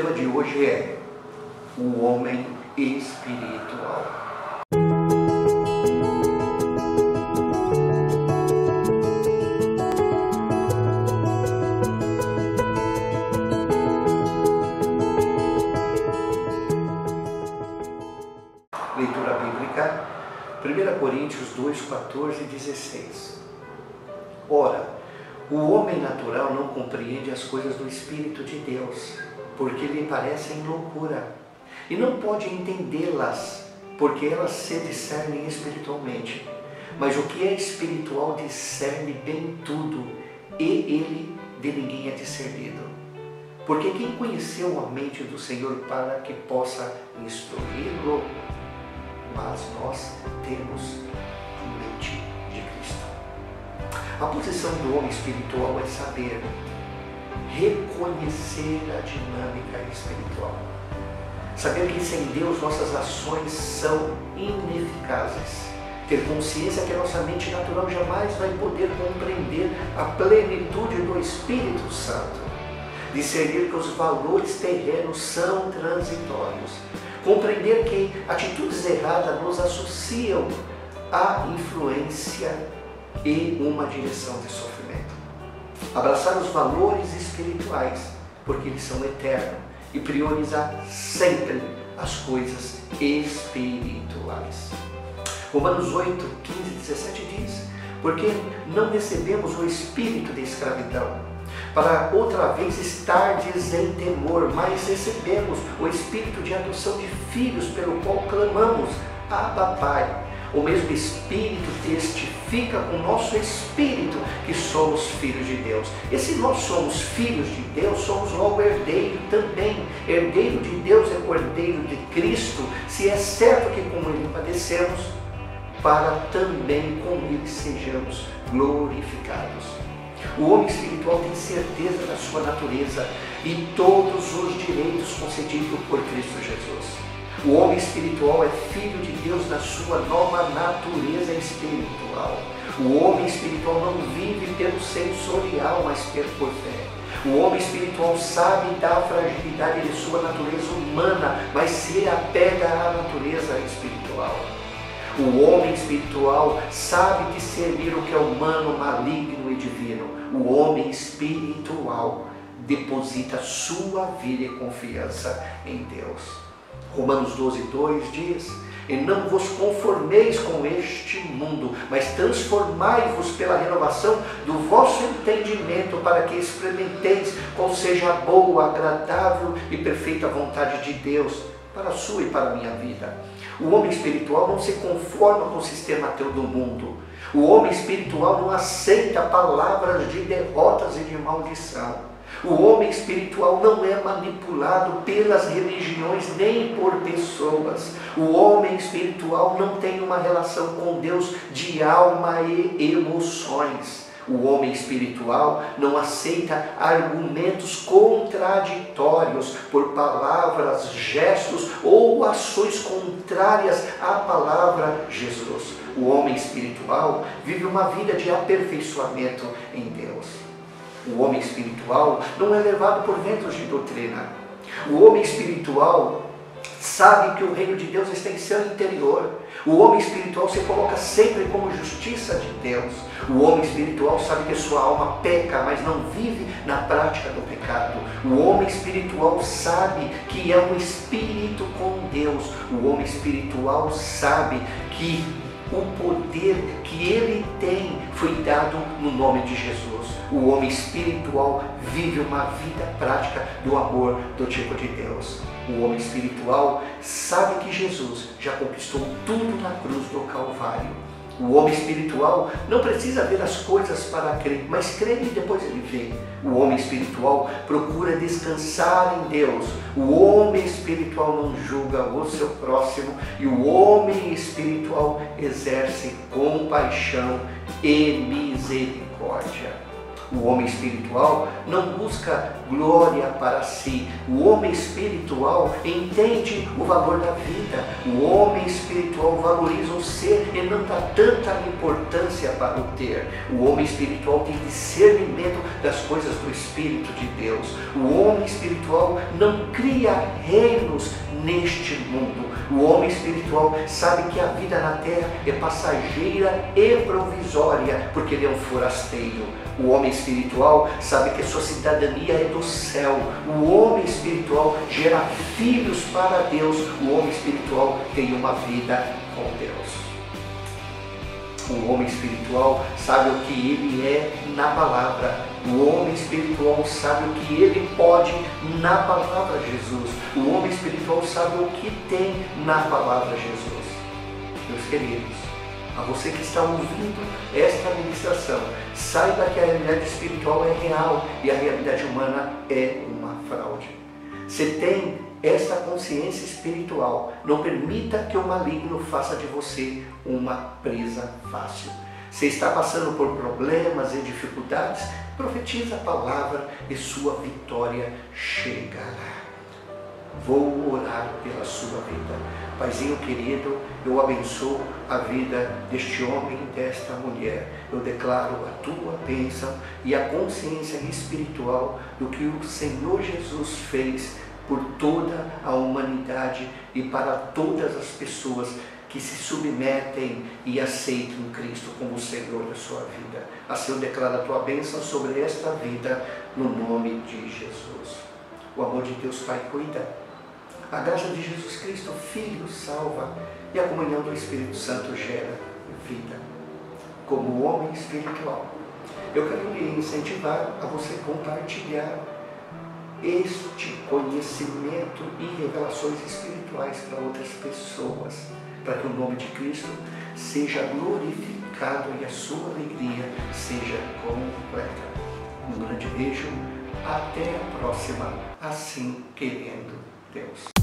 O tema de hoje é o homem espiritual. Leitura bíblica, 1 Coríntios 2, 14 e 16. Ora, o homem natural não compreende as coisas do Espírito de Deus, porque lhe parecem loucura, e não pode entendê-las, porque elas se discernem espiritualmente. Mas o que é espiritual discerne bem tudo, e ele de ninguém é discernido. Porque quem conheceu a mente do Senhor para que possa instruí-lo? Mas nós temos a mente de Cristo. A posição do homem espiritual é saber reconhecer a dinâmica espiritual. Saber que sem Deus nossas ações são ineficazes. Ter consciência que a nossa mente natural jamais vai poder compreender a plenitude do Espírito Santo. Discernir que os valores terrenos são transitórios. Compreender que atitudes erradas nos associam à influência e uma direção de sofrimento. Abraçar os valores espirituais, porque eles são eternos, e priorizar sempre as coisas espirituais. Romanos 8, 15 e 17 diz: porque não recebemos o espírito de escravidão, para outra vez estardes em temor, mas recebemos o espírito de adoção de filhos, pelo qual clamamos, Abba, Pai. O mesmo Espírito testifica com o nosso espírito que somos filhos de Deus. E se nós somos filhos de Deus, somos logo herdeiro também. Herdeiro de Deus é cordeiro de Cristo, se é certo que com Ele padecemos, para também com Ele sejamos glorificados. O homem espiritual tem certeza da sua natureza e todos os direitos concedidos por Cristo Jesus. O homem espiritual é filho de Deus na sua nova natureza espiritual. O homem espiritual não vive pelo sensorial, mas por fé. O homem espiritual sabe da fragilidade de sua natureza humana, mas se apega à natureza espiritual. O homem espiritual sabe discernir o que é humano, maligno e divino. O homem espiritual deposita sua vida e confiança em Deus. Romanos 12, 2 diz: e não vos conformeis com este mundo, mas transformai-vos pela renovação do vosso entendimento, para que experimenteis qual seja a boa, agradável e perfeita vontade de Deus, para a sua e para a minha vida. O homem espiritual não se conforma com o sistema ateu do mundo. O homem espiritual não aceita palavras de derrotas e de maldição. O homem espiritual não é manipulado pelas religiões nem por pessoas. O homem espiritual não tem uma relação com Deus de alma e emoções. O homem espiritual não aceita argumentos contraditórios por palavras, gestos ou ações contrárias à palavra Jesus. O homem espiritual vive uma vida de aperfeiçoamento em Deus. O homem espiritual não é levado por ventos de doutrina. O homem espiritual sabe que o reino de Deus está em seu interior. O homem espiritual se coloca sempre como justiça de Deus. O homem espiritual sabe que sua alma peca, mas não vive na prática do pecado. O homem espiritual sabe que é um espírito com Deus. O homem espiritual sabe que o poder que ele tem foi dado no nome de Jesus. O homem espiritual vive uma vida prática do amor do tipo de Deus. O homem espiritual sabe que Jesus já conquistou tudo na cruz do Calvário. O homem espiritual não precisa ver as coisas para crer, mas crê e depois ele vê. O homem espiritual procura descansar em Deus. O homem espiritual não julga o seu próximo e o homem espiritual exerce compaixão e misericórdia. O homem espiritual não busca glória para si. O homem espiritual entende o valor da vida. O homem espiritual valoriza o ser e não dá tanta importância para o ter. O homem espiritual tem discernimento das coisas do Espírito de Deus. O homem espiritual não cria reinos neste mundo. O homem espiritual sabe que a vida na terra é passageira e provisória, porque ele é um forasteiro. O homem espiritual sabe que a sua cidadania é do céu. O homem espiritual gera filhos para Deus. O homem espiritual tem uma vida com Deus. O homem espiritual sabe o que ele é na palavra. O homem espiritual sabe o que ele pode na palavra Jesus. O homem espiritual sabe o que tem na palavra Jesus. Meus queridos, a você que está ouvindo esta ministração, saiba que a realidade espiritual é real e a realidade humana é uma fraude. Você tem esta consciência espiritual. Não permita que o maligno faça de você uma presa fácil. Você está passando por problemas e dificuldades? Profetiza a palavra e sua vitória chegará. Vou orar pela sua vida. Paizinho querido, eu abençoo a vida deste homem e desta mulher. Eu declaro a tua bênção e a consciência espiritual do que o Senhor Jesus fez por toda a humanidade e para todas as pessoas que se submetem e aceitam Cristo como o Senhor da sua vida. Assim eu declaro a tua bênção sobre esta vida, no nome de Jesus. O amor de Deus Pai cuida. A graça de Jesus Cristo, Filho, salva. E a comunhão do Espírito Santo gera vida. Como homem espiritual, eu quero lhe incentivar a você compartilhar este conhecimento e revelações espirituais para outras pessoas, para que o nome de Cristo seja glorificado e a sua alegria seja completa. Um grande beijo, até a próxima, assim querendo Deus.